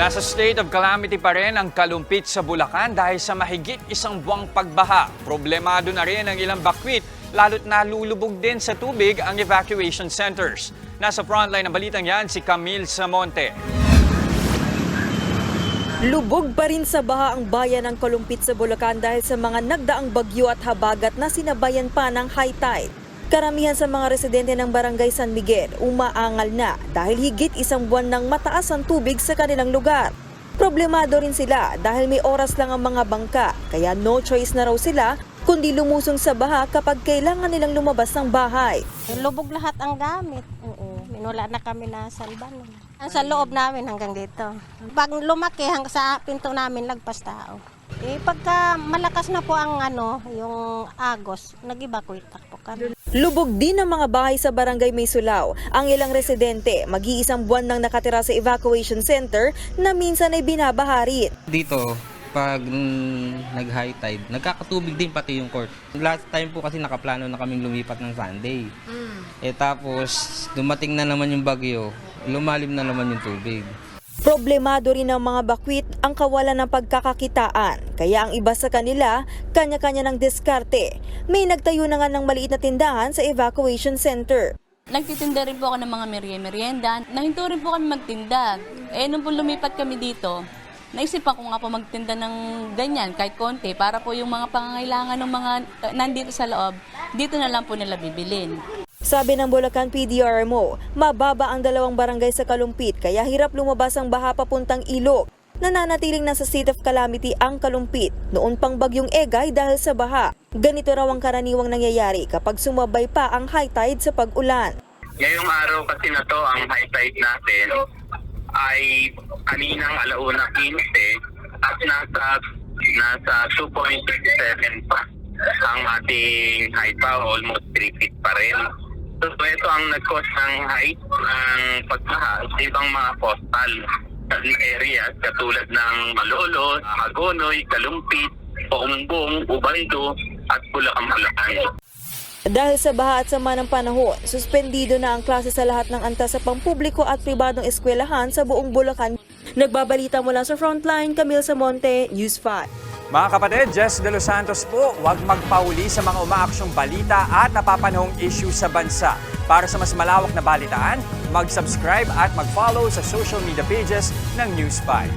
Nasa state of calamity pa rin ang Kalumpit sa Bulacan dahil sa mahigit isang buwang pagbaha. Problemado na rin ang ilang bakwit, lalo't nalulubog din sa tubig ang evacuation centers. Nasa frontline ng balitang yan si Camille Samonte. Lubog pa rin sa baha ang bayan ng Kalumpit sa Bulacan dahil sa mga nagdaang bagyo at habagat na sinabayan pa ng high tide. Karamihan sa mga residente ng Barangay San Miguel umaangal na dahil higit isang buwan ng mataas ang tubig sa kanilang lugar. Problemado rin sila dahil may oras lang ang mga bangka, kaya no choice na raw sila kundi lumusong sa baha kapag kailangan nilang lumabas ng bahay. Lubog lahat ang gamit. Wala na kami na salban. Sa loob namin hanggang dito. Pag lumaki hanggang sa pinto namin, lagpas tao. Pagka malakas na po ang yung agos, nag-evacuate po kami. Lubog din ang mga bahay sa Barangay Maysulao. Ang ilang residente, mag-iisang buwan nang nakatira sa evacuation center na minsan ay binabaha rin. Dito, pag nag-high tide, nagkakatubig din pati yung court. Last time po kasi nakaplano na kaming lumipat ng Sunday. Tapos, dumating na naman yung bagyo, lumalim na naman yung tubig. Problemado rin ng mga bakwit ang kawalan ng pagkakakitaan. Kaya ang iba sa kanila, kanya-kanya ng diskarte. May nagtayo na nga ng maliit na tindahan sa evacuation center. Nagtitinda rin po ako ng mga merienda. Nahinto rin po kami magtinda. Nung po lumipat kami dito, naisipan ko nga po magtinda ng ganyan, kahit konti, para po yung mga pangangailangan ng mga nandito sa loob, dito na lang po nila bibilin. Sabi ng Bulacan PDRMO, mababa ang dalawang barangay sa Kalumpit kaya hirap lumabas ang baha papuntang ilog. Nananatiling nasa state of calamity ang Kalumpit noon pang bagyong Egay dahil sa baha. Ganito raw ang karaniwang nangyayari kapag sumabay pa ang high tide sa pag-ulan. Ngayong araw kasi na to, ang high tide natin ay kaninang 1:15 at nasa 2.7 pa ang ating height pa, almost 3 feet pa rin. So ito ang nag-cause ng height ng pagbaha sa ibang mga coastal areas katulad ng Malolo, Hagonoy, Kalumpit, Paumbong, Ubando at Bulacan. Dahil sa baha at sama ng panahon, suspendido na ang klase sa lahat ng antas sa pampubliko at pribadong eskwelahan sa buong Bulacan. Nagbabalita mula sa Frontline, Camille Samonte, News 5. Mga kapatid, Jess De Los Santos po, huwag magpauli sa mga umaaksyong balita at napapanahong issue sa bansa. Para sa mas malawak na balitaan, mag-subscribe at mag-follow sa social media pages ng News 5.